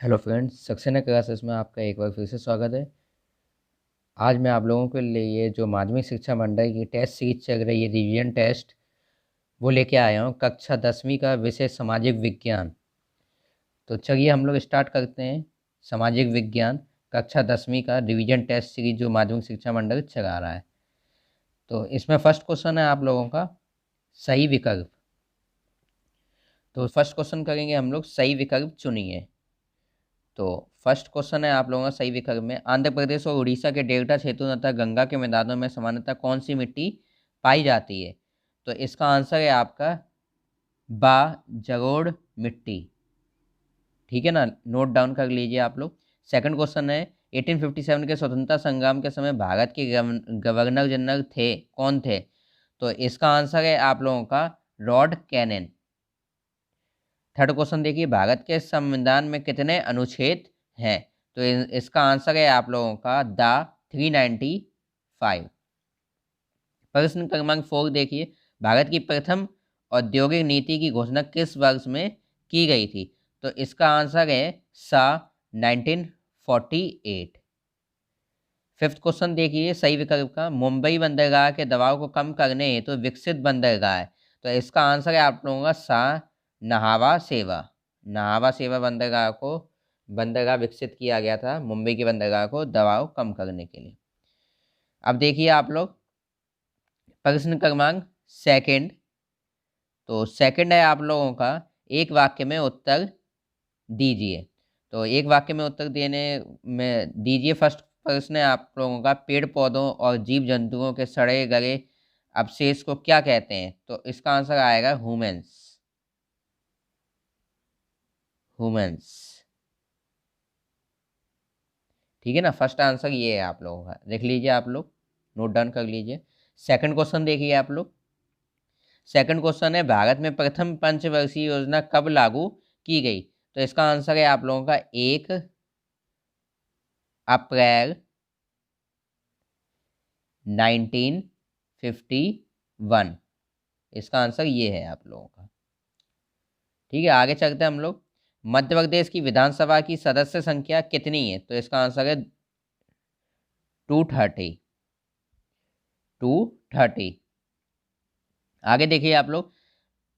Hello friends, Saxena classes में आपका एक बार फिर से स्वागत है। आज मैं आप लोगों के लिए जो माध्यमिक शिक्षा मंडल की टेस्ट सीरीज चल रही है रिवीजन टेस्ट, वो लेके आया हूँ कक्षा 10वीं का विषय सामाजिक विज्ञान। तो चलिए हम लोग स्टार्ट करते हैं। सामाजिक विज्ञान कक्षा 10वीं का रिवीजन टेस्ट सीरीज जो माध्यमिक शिक्षा मंडल चला रहा है। तो इसमें फर्स्ट क्वेश्चन है आप लोगों का सही विकल्प। तो फर्स्ट क्वेश्चन करेंगे हम लोग, सही विकल्प चुनिए। तो फर्स्ट क्वेश्चन है आप लोगों का सही विकल्प में, आंध्र प्रदेश और उड़ीसा के डेल्टा क्षेत्रों तथा गंगा के मैदानों में सामान्यतः कौन सी मिट्टी पाई जाती है? तो इसका आंसर है आपका बा जलोढ़ मिट्टी। ठीक है ना, नोट डाउन कर लीजिए आप लोग। सेकंड क्वेश्चन है 1857 के स्वतंत्रता संग्राम के समय भारत के गवर्नर जनरल थे, कौन थे? तो इसका आंसर है आप लोगों का लॉर्ड कैनिंग। थर्ड क्वेश्चन देखिए, भारत के संविधान में कितने अनुच्छेद हैं? तो इसका आंसर है आप लोगों का द 395। प्रश्न क्रमांक 4 देखिए, भारत की प्रथम औद्योगिक नीति की घोषणा किस वर्ष में की गई थी? तो इसका आंसर है सा 1948। फिफ्थ क्वेश्चन देखिए सही विकल्प का, मुंबई बंदरगाह के दबाव को कम करने हेतु तो विकसित बंदरगाह है। तो इसका आंसर है आप लोगों का सा नहावा सेवा। नहावा सेवा बंदरगाह विकसित किया गया था मुंबई के बंदरगाह को दबाव कम करने के लिए। अब देखिए आप लोग प्रश्न क्रमांक सेकंड। तो सेकंड है आप लोगों का, एक वाक्य में उत्तर दीजिए। तो एक वाक्य में उत्तर देने में दीजिए। फर्स्ट प्रश्न है आप लोगों का, पेड़ पौधों और जीव जंतुओं के सड़े गले अवशेष को क्या कहते हैं? तो इसका आंसर आएगा ह्यूमन्स। ह्यूमन्स। ठीक है ना, फर्स्ट आंसर ये है आप लोगों का, देख लीजिए आप लोग, नोट डाउन कर लीजिए। सेकंड क्वेश्चन देखिए आप लोग। सेकंड क्वेश्चन है, भारत में प्रथम पंचवर्षीय योजना कब लागू की गई? तो इसका आंसर है आप लोगों का 1 अप्रैल 1951। इसका आंसर ये है आप लोगों का। ठीक है, आगे चलते हैं हम लोग। मध्य प्रदेश की विधानसभा की सदस्य संख्या कितनी है? तो इसका आंसर है 230। 230। आगे देखिए आप लोग,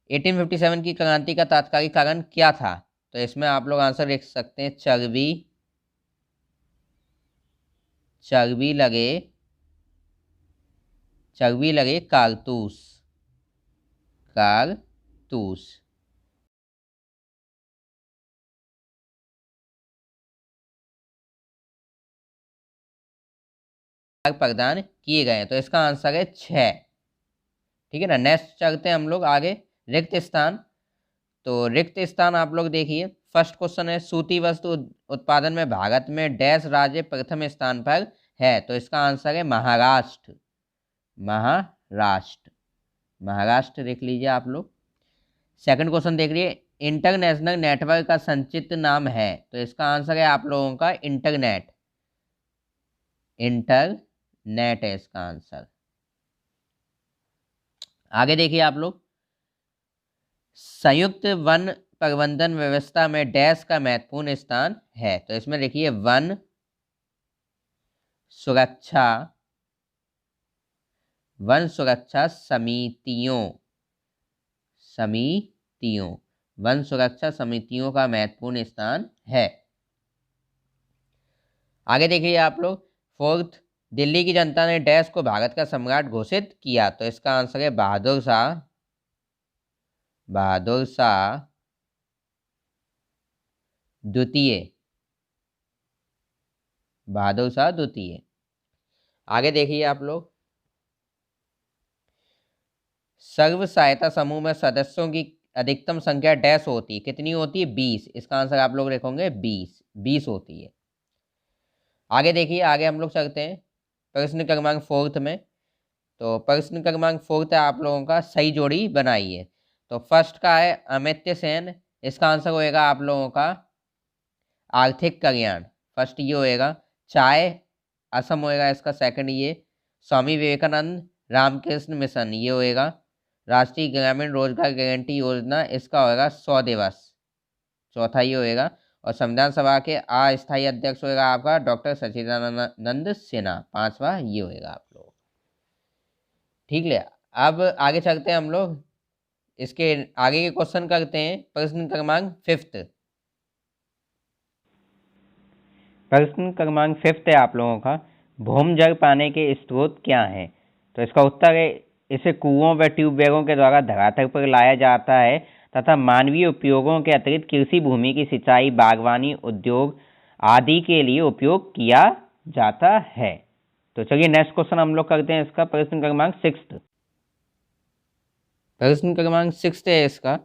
1857 की क्रांति का तात्कालिक कारण क्या था? तो इसमें आप लोग आंसर लिख सकते हैं चर्बी चर्बी लगे चर्बी लगे कारतूस। कारतूस। प्रदान किए गए हैं। तो इसका आंसर है 6। ठीक है ना, नेक्स्ट चलते हैं हम लोग आगे। रिक्त स्थान। तो रिक्त स्थान आप लोग देखिए, फर्स्ट क्वेश्चन है, सूती वस्त्र उत्पादन में भारत में डैश राज्य प्रथम स्थान पर है? तो इसका आंसर है महाराष्ट्र। महाराष्ट्र। महाराष्ट्र देख लीजिए आप लोग। सेकंड क्वेश्चन देख लीजिए, इंटरनेशनल नेटवर्क का संक्षिप्त नाम है? तो इसका आंसर है आप लोगों का इंटरनेट। इंटरनेट है इसका आंसर। आगे देखिए आप लोग, संयुक्त वन प्रबंधन व्यवस्था में डैश का महत्वपूर्ण स्थान है? तो इसमें देखिए वन सुरक्षा समितियों समितियों वन सुरक्षा समितियों का महत्वपूर्ण स्थान है। आगे देखिए आप लोग, फोर्थ, दिल्ली की जनता ने डैश को भारत का सम्राट घोषित किया? तो इसका आंसर है बहादुर शाह द्वितीय। बहादुर शाह द्वितीय। आगे देखिए आप लोग, सर्व सहायता समूह में सदस्यों की अधिकतम संख्या डैश होती है, कितनी होती है? 20। इसका आंसर आप लोग लिखोगे 20 होती है। आगे देखिए, आगे हम लोग चलते हैं प्रश्न क्रमांक फोर्थ में। तो प्रश्न क्रमांक फोर्थ है आप लोगों का, सही जोड़ी बनाइए। तो फर्स्ट का है अमित्य सेन। इसका आंसर होएगा आप लोगों का आर्थिक कल्याण। फर्स्ट ये होएगा। चाय असम होएगा इसका सेकंड। ये स्वामी विवेकानंद रामकृष्ण मिशन ये होएगा। राष्ट्रीय ग्रामीण रोजगार गारंटी योजना इसका होएगा 100 दिवस, चौथा ये होएगा। और संविधान सभा के अस्थायी अध्यक्ष होगा आपका डॉक्टर सच्चिदानंद सिन्हा, 5वां ये होगा आप लोग। ठीक है, अब आगे चलते हैं हम लोग, इसके आगे के क्वेश्चन करते हैं। प्रश्न क्रमांक 5। प्रश्न क्रमांक 5 है आप लोगों का, भूमजल पाने के स्रोत क्या हैं? तो इसका उत्तर है, इसे कुओं व ट्यूबवेलों के द्वारा धरातल पर लाया जाता है तथा मानवीय उपयोगों के अतिरिक्त कृषि भूमि की सिंचाई, बागवानी, उद्योग आदि के लिए उपयोग किया जाता है। तो चलिए नेक्स्ट क्वेश्चन हम लोग करते हैं इसका, प्रश्न क्रमांक 6। प्रश्न क्रमांक 6 है इसका,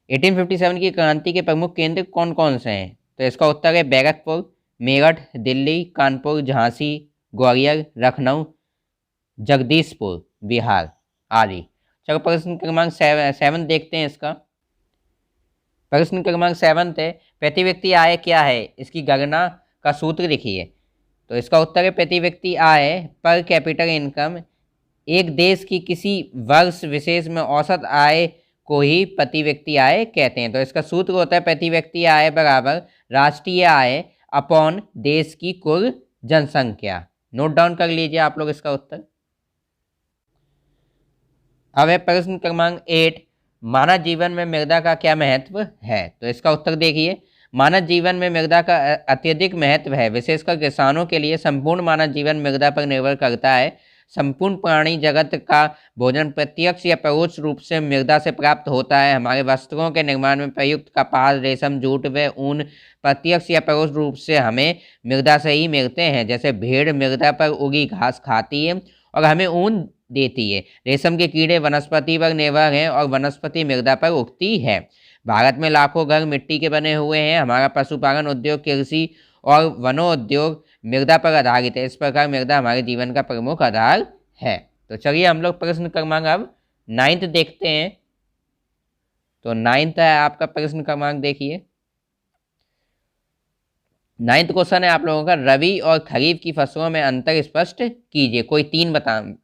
1857 की क्रांति के प्रमुख केंद्र कौन कौन से हैं? तो इसका उत्तर है बैरकपुर, मेरठ, दिल्ली, कानपुर, झांसी, ग्वालियर, लखनऊ, जगदीशपुर, बिहार आदि। चलो प्रश्न क्रमांक 7 देखते हैं इसका। प्रश्न क्रमांक 7 है, प्रति व्यक्ति आय क्या है? इसकी गणना का सूत्र लिखिए। तो इसका उत्तर है प्रति व्यक्ति आय, पर कैपिटल इनकम, एक देश की किसी वर्ष विशेष में औसत आय को ही प्रति व्यक्ति आय कहते हैं। तो इसका सूत्र होता है प्रति व्यक्ति आय बराबर राष्ट्रीय आय अपॉन देश की कुल जनसंख्या। नोट डाउन कर लीजिए आप लोग इसका उत्तर। अब है प्रश्न क्रमांक 8, मानव जीवन में मृदा का क्या महत्व है? तो इसका उत्तर देखिए, मानव जीवन में मृदा का अत्यधिक महत्व है, विशेषकर किसानों के लिए संपूर्ण मानव जीवन मृदा पर निर्भर करता है। संपूर्ण प्राणी जगत का भोजन प्रत्यक्ष या परोक्ष रूप से मृदा से प्राप्त होता है। हमारे वस्त्रों के निर्माण में प्रयुक्त कपास, रेशम, जूट व ऊन प्रत्यक्ष या परोक्ष रूप से हमें मृदा से ही मिलते हैं। जैसे भेड़ मृदा पर उगी घास खाती है और हमें ऊन देती है। रेशम के कीड़े वनस्पति पर निर्भर हैं और वनस्पति मृदा पर उगती है। भारत में लाखों घर मिट्टी के बने हुए हैं। हमारा पशुपालन उद्योग, कृषि और वनोद्योग मृदा पर आधारित है। इस प्रकार मृदा हमारे जीवन का प्रमुख आधार है। तो चलिए हम लोग प्रश्न क्रमांक अब 9 देखते हैं। तो 9 है आपका प्रश्न क्रमांक, देखिए 9th क्वेश्चन है आप लोगों का, रबी और खरीफ की फसलों में अंतर स्पष्ट कीजिए। कोई 3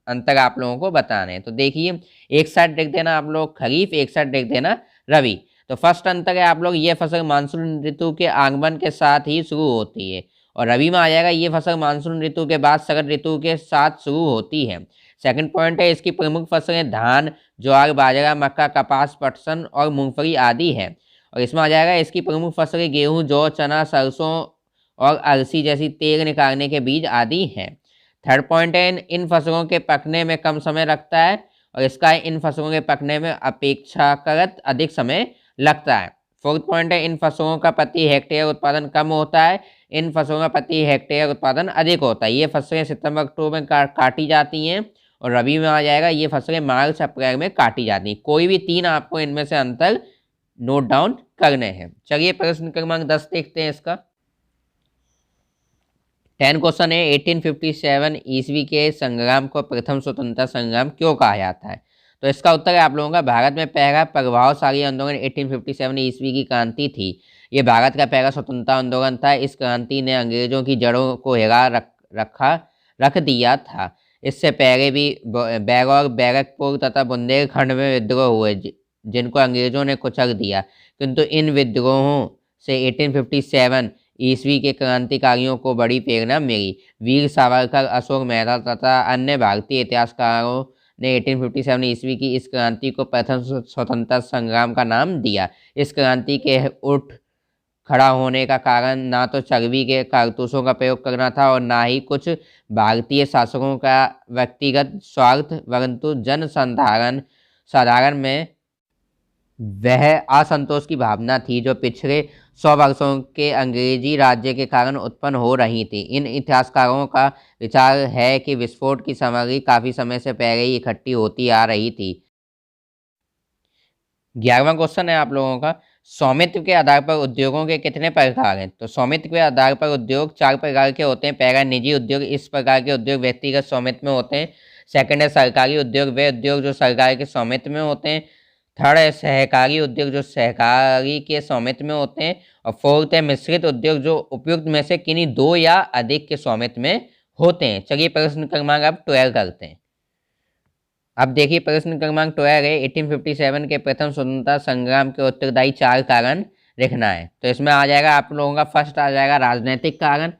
अंतर आप लोगों को बताने हैं। तो देखिए, एक साइड लिख देना आप लोग खरीफ, एक साइड लिख देना रबी। तो फर्स्ट अंतर है आप लोग, ये फसल मानसून ऋतु के आगमन के साथ ही शुरू होती है। और रबी में आ जाएगा, ये फसल मानसून ऋतु के बाद शरद ऋतु के साथ शुरू होती है। सेकंड पॉइंट है, इसकी प्रमुख फसलें धान, ज्वार, बाजरा, मक्का, कपास, पटसन और मूंगफली आदि है। और इसमें आ जाएगा, इसकी प्रमुख फसलें गेहूं, जौ, चना, सरसों और अलसी जैसी तेल निकालने के बीज आदि हैं। थर्ड पॉइंट है, इन फसलों के पकने में कम समय लगता है और इसका इन फसलों के पकने में अपेक्षाकृत अधिक समय लगता है। फोर्थ पॉइंट है, इन फसलों का प्रति हेक्टेयर उत्पादन कम होता है, इन फसलों का प्रति हेक्टेयर उत्पादन अधिक होता है। ये फसलें सितंबर अक्टूबर में काटी जाती हैं और रबी में आ जाएगा, ये फसलें मार्च अप्रैल में काटी जाती हैं। कोई भी 3 आपको इनमें से अंतर नोट डाउन करने हैं। चलिए प्रश्न क्रमांक 10 देखते हैं इसका। 10 क्वेश्चन है, 1857 ईस्वी के संग्राम को प्रथम स्वतंत्रता संग्राम क्यों कहा जाता है? तो इसका उत्तर है आप लोगों का, भारत में पहला प्रभावशाली आंदोलन 1857 ईस्वी की क्रांति थी। ये भारत का पहला स्वतंत्रता आंदोलन था। इस क्रांति ने अंग्रेजों की जड़ों को हिला रख दिया था। इससे पहले भी बैरौर, बैरकपुर तथा बुंदेलखंड में विद्रोह हुए जिनको अंग्रेजों ने कुचल दिया, किंतु इन विद्रोहों से 1857 ईस्वी के क्रांतिकारियों को बड़ी प्रेरणा मिली। वीर सावरकर, अशोक मेहता तथा अन्य भारतीय इतिहासकारों ने 1857 ईस्वी की इस क्रांति को प्रथम स्वतंत्रता संग्राम का नाम दिया। इस क्रांति के उठ खड़ा होने का कारण ना तो चरबी के कारतूसों का प्रयोग करना था और ना ही कुछ भारतीय शासकों का व्यक्तिगत स्वार्थ, परंतु जन साधारण में वह असंतोष की भावना थी जो पिछले 100 वर्षों के अंग्रेजी राज्य के कारण उत्पन्न हो रही थी। इन इतिहासकारों का विचार है कि विस्फोट की सामग्री काफी समय से पहले ही इकट्ठी होती आ रही थी। 11वां क्वेश्चन है आप लोगों का, स्वामित्व के आधार पर उद्योगों के कितने प्रकार हैं? तो स्वामित्व के आधार पर उद्योग 4 प्रकार के होते हैं। पहला निजी उद्योग, इस प्रकार के उद्योग व्यक्तिगत स्वामित्व में होते हैं। सेकंड है सरकारी उद्योग, वे उद्योग जो सरकार के स्वामित्व में होते हैं। थर्ड है सहकारी उद्योग, जो सहकारी के स्वामित्व में होते हैं। और फोर्थ है मिश्रित उद्योग, जो उपयुक्त में से किन्हीं 2 या अधिक के स्वामित्व में होते हैं। चलिए प्रश्न क्रमांक अब 12 करते हैं। अब देखिए प्रश्न क्रमांक 12 है, 1857 के प्रथम स्वतंत्रता संग्राम के उत्तरदायी 4 कारण लिखना है। तो इसमें आ जाएगा आप लोगों का फर्स्ट आ जाएगा राजनीतिक कारण,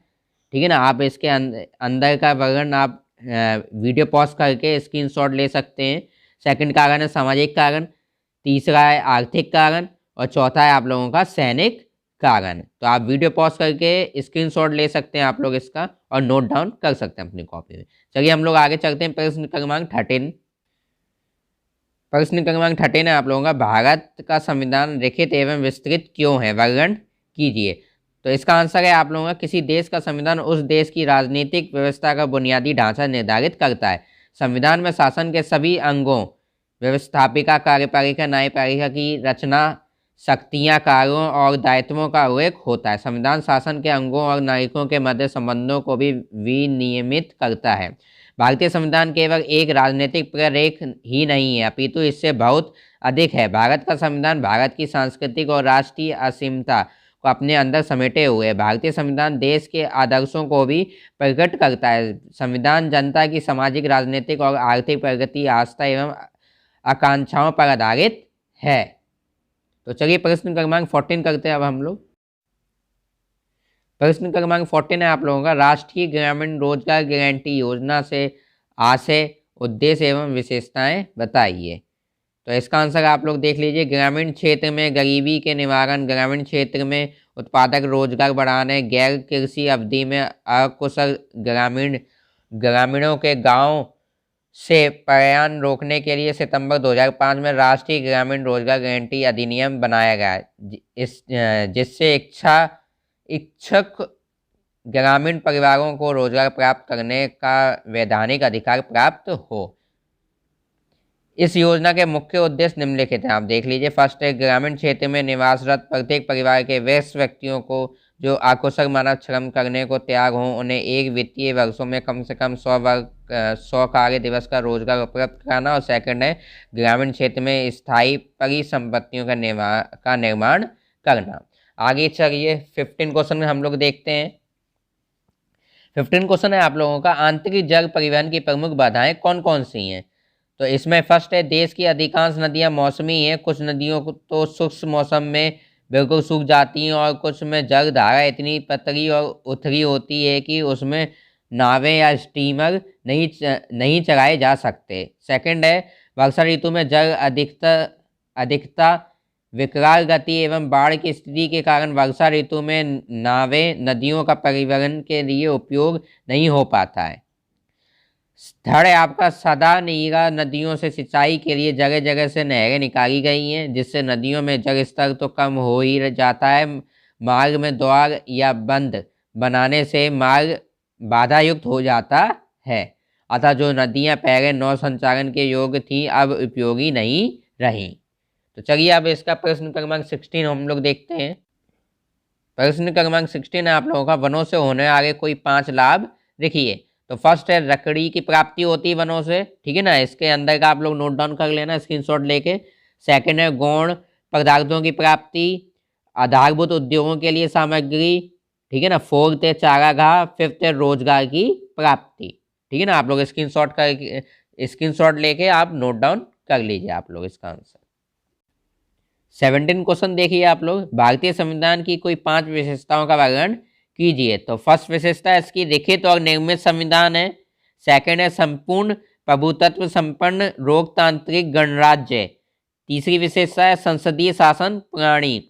ठीक है ना। आप इसके अंदर का वर्णन आप वीडियो पॉज करके स्क्रीनशॉट ले सकते हैं। सेकंड कारण है सामाजिक कारण, तीसरा है आर्थिक कारण और चौथा है आप लोगों का सैनिक कारण। तो आप वीडियो पॉज करके स्क्रीनशॉट ले सकते हैं आप लोग इसका और नोट डाउन कर सकते हैं अपनी कॉपी में। चलिए हम लोग आगे चलते हैं। प्रश्न क्रमांक 13। प्रश्न क्रमांक 13 है आप लोगों का, भारत का संविधान लिखित एवं विस्तृत क्यों है, वर्णन कीजिए। तो इसका आंसर है आप लोगों का, किसी देश का संविधान उस देश की राजनीतिक व्यवस्था का बुनियादी ढांचा निर्धारित करता है। संविधान में शासन के सभी अंगों, व्यवस्थापिका, कार्यपालिका, न्यायपालिका की रचना, शक्तियां, कार्यों और दायित्वों का उल्लेख होता है। संविधान शासन के अंगों और नागरिकों के मध्य संबंधों को भी विनियमित करता है। भारतीय संविधान केवल एक राजनीतिक प्रलेख ही नहीं है, अपितु इससे बहुत अधिक है। भारत का संविधान भारत की सांस्कृतिक और राष्ट्रीय असीमता को अपने अंदर समेटे हुए है। भारतीय संविधान देश के आदर्शों को भी प्रकट करता है। संविधान जनता की सामाजिक, राजनीतिक और आर्थिक प्रगति, आस्था एवं आकांक्षाओं पर आधारित है। तो चलिए प्रश्न क्रमांक 14 करते हैं अब हम लोग। प्रश्न क्रमांक 14 है आप लोगों का, राष्ट्रीय ग्रामीण रोजगार गारंटी योजना से आशय, उद्देश्य एवं विशेषताएं बताइए। तो इसका आंसर आप लोग देख लीजिए। ग्रामीण क्षेत्र में गरीबी के निवारण, ग्रामीण क्षेत्र में उत्पादक रोजगार बढ़ाने, गैर कृषि अवधि में अकुशल ग्रामीणों के गांव से पलायन रोकने के लिए सितंबर 2005 में राष्ट्रीय ग्रामीण रोजगार गारंटी अधिनियम बनाया गया, जिससे इच्छुक ग्रामीण परिवारों को रोजगार प्राप्त करने का वैधानिक अधिकार प्राप्त हो। इस योजना के मुख्य उद्देश्य निम्नलिखित हैं, आप देख लीजिए। फर्स्ट है, ग्रामीण क्षेत्र में निवासरत प्रत्येक परिवार के वयस्क व्यक्तियों को जो अकुशल मानव श्रम करने को तैयार हों, उन्हें एक वित्तीय वर्षों में कम से कम 100 कार्य दिवस का रोजगार उपलब्ध कराना। और सेकंड है, ग्रामीण क्षेत्र में स्थायी परिसंपत्तियों का निर्माण करना। आगे चलिए 15 क्वेश्चन में हम लोग देखते हैं। 15 क्वेश्चन है आप लोगों का, आंतरिक जल परिवहन की प्रमुख बाधाएं कौन कौन सी हैं। तो इसमें फर्स्ट है, देश की अधिकांश नदियां मौसमी हैं। कुछ नदियों को तो शुष्क मौसम में बिल्कुल सूख जाती हैं और कुछ में जल धारा इतनी पतली और उथली होती है कि उसमें नावें या स्टीमर नहीं चलाए जा सकते। सेकंड है, वर्षा ऋतु में जल अधिकता विकराल गति एवं बाढ़ की स्थिति के कारण वर्षा ऋतु में नावें नदियों का परिवहन के लिए उपयोग नहीं हो पाता है। थर्ड है आपका, सदा नीरा नदियों से सिंचाई के लिए जगह जगह से नहरें निकाली गई हैं, जिससे नदियों में जल स्तर तो कम हो ही जाता है, मार्ग में द्वार या बंद बनाने से मार्ग बाधा युक्त हो जाता है। अतः जो नदियां पहले नौ संचालन के योग्य थी अब उपयोगी नहीं रही। तो चलिए अब इसका प्रश्न क्रमांक 16 हम लोग देखते हैं। प्रश्न क्रमांक 16 है आप लोगों का, वनों से होने वाले कोई 5 लाभ लिखिए। तो फर्स्ट है, लकड़ी की प्राप्ति होती है वनों से, ठीक है ना। इसके अंदर का आप लोग नोट डाउन कर लेना स्क्रीनशॉट लेके। सेकंड है, गौण पदार्थों की प्राप्ति, आधारभूत उद्योगों के लिए सामग्री, ठीक है ना। फोर्थ है, चारागाह। फिफ्थ है, रोजगार की प्राप्ति, ठीक है ना। आप लोग स्क्रीनशॉट लेके आप नोट डाउन कर लीजिए आप लोग इसका आंसर। 17 क्वेश्चन देखिए आप लोग, भारतीय संविधान की कोई 5 विशेषताओं का वर्णन कीजिए। तो फर्स्ट विशेषता है इसकी, लिखित और निर्मित संविधान है। सेकंड है, संपूर्ण प्रभुत्व संपन्न लोकतांत्रिक गणराज्य। तीसरी विशेषता है, संसदीय शासन प्रणाली।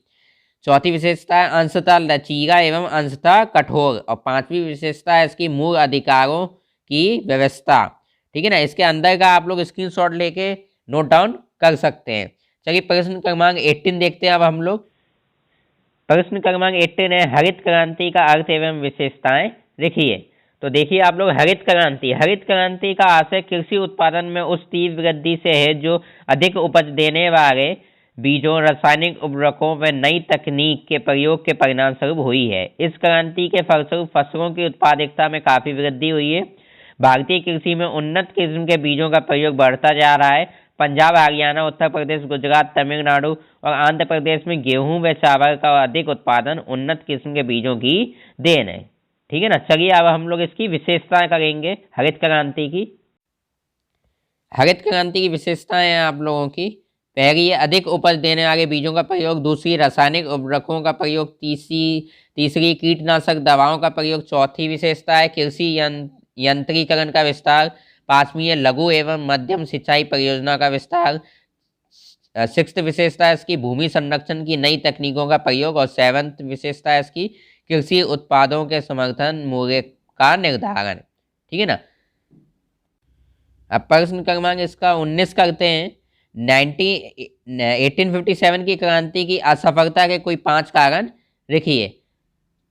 चौथी विशेषता है, अंशतः लचीला एवं अंशतः कठोर। और पांचवी विशेषता है इसकी, मूल अधिकारों की व्यवस्था, ठीक है ना। इसके अंदर का आप लोग स्क्रीनशॉट लेके नोट डाउन कर सकते हैं। चलिए प्रश्न क्रमांक 18 देखते हैं अब हम लोग। प्रश्न क्रमांक 18 है, हरित क्रांति का अर्थ एवं विशेषताएं लिखिए। तो देखिए आप लोग, हरित क्रांति का आशय कृषि उत्पादन में उस तीव्र वृद्धि से है जो अधिक उपज देने वाले बीजों, रासायनिक उर्वरकों व नई तकनीक के प्रयोग के परिणाम स्वरूप हुई है। इस क्रांति के फलस्वरूप फसलों की उत्पादकता में काफी वृद्धि हुई है। भारतीय कृषि में उन्नत किस्म के बीजों का प्रयोग बढ़ता जा रहा है। पंजाब, हरियाणा, उत्तर प्रदेश, गुजरात, तमिलनाडु और आंध्र प्रदेश में गेहूं व चावल का अधिक उत्पादन उन्नत किस्म के बीजों की देन है, ठीक है ना। चलिए अब हम लोग इसकी विशेषताएं करेंगे हरित क्रांति की। हरित क्रांति की विशेषताएं हैं आप लोगों की, पहली है अधिक उपज देने वाले बीजों का प्रयोग, दूसरी रासायनिक उर्वरकों का प्रयोग, तीसरी कीटनाशक दवाओं का प्रयोग, चौथी विशेषता है कृषि यंत्रीकरण का विस्तार, पांचवी है लघु एवं मध्यम सिंचाई परियोजना का विस्तार, सिक्स्थ विशेषता है इसकी भूमि संरक्षण की नई तकनीकों का प्रयोग, और सेवंथ विशेषता है इसकी कृषि उत्पादों के समर्थन मूल्य का निर्धारण। ठीक है ना। अब प्रश्न क्रमांक इसका 19 करते हैं। 1857 की क्रांति की असफलता के कोई 5 कारण लिखिए।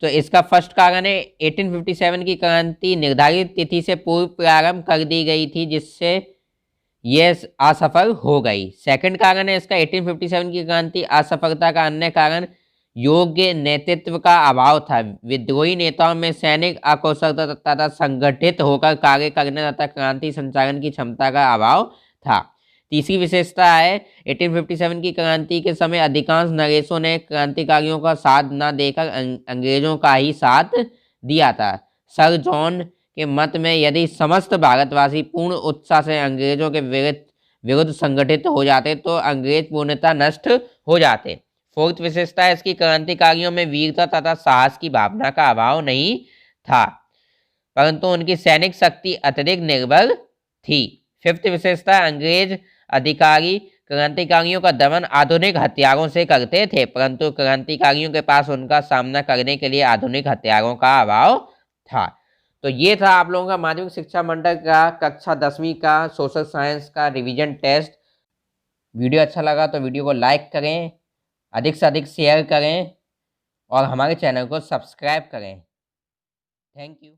तो इसका फर्स्ट कारण है 1857 की क्रांति निर्धारित तिथि से पूर्व प्रारंभ कर दी गई थी, जिससे यह असफल हो गई। सेकंड कारण है इसका 1857 की क्रांति असफलता का अन्य कारण योग्य नेतृत्व का अभाव था। विद्रोही नेताओं में सैनिक अकुशलता तथा संगठित होकर कार्य करने तथा क्रांति संचालन की क्षमता का अभाव था। तीसरी विशेषता है 1857 की क्रांति के समय अधिकांश नरेशों ने क्रांतिकारियों का साथ न देकर अंग्रेजों का ही साथ दिया था। सर जॉन के मत में यदि समस्त भारतवासी पूर्ण उत्साह से अंग्रेजों के विरुद्ध संगठित हो जाते तो अंग्रेज पूर्णतः नष्ट हो जाते। फोर्थ विशेषता है इसकी क्रांतिकारियों में वीरता तथा साहस की भावना का अभाव नहीं था, परंतु उनकी सैनिक शक्ति अत्यधिक निर्बल थी। फिफ्थ विशेषता अंग्रेज अधिकारी क्रांतिकारियों का दमन आधुनिक हथियारों से करते थे, परंतु क्रांतिकारियों के पास उनका सामना करने के लिए आधुनिक हथियारों का अभाव था। तो ये था आप लोगों का माध्यमिक शिक्षा मंडल का कक्षा 10वीं का सोशल साइंस का रिवीजन टेस्ट। वीडियो अच्छा लगा तो वीडियो को लाइक करें, अधिक से अधिक शेयर करें और हमारे चैनल को सब्सक्राइब करें। Thank you.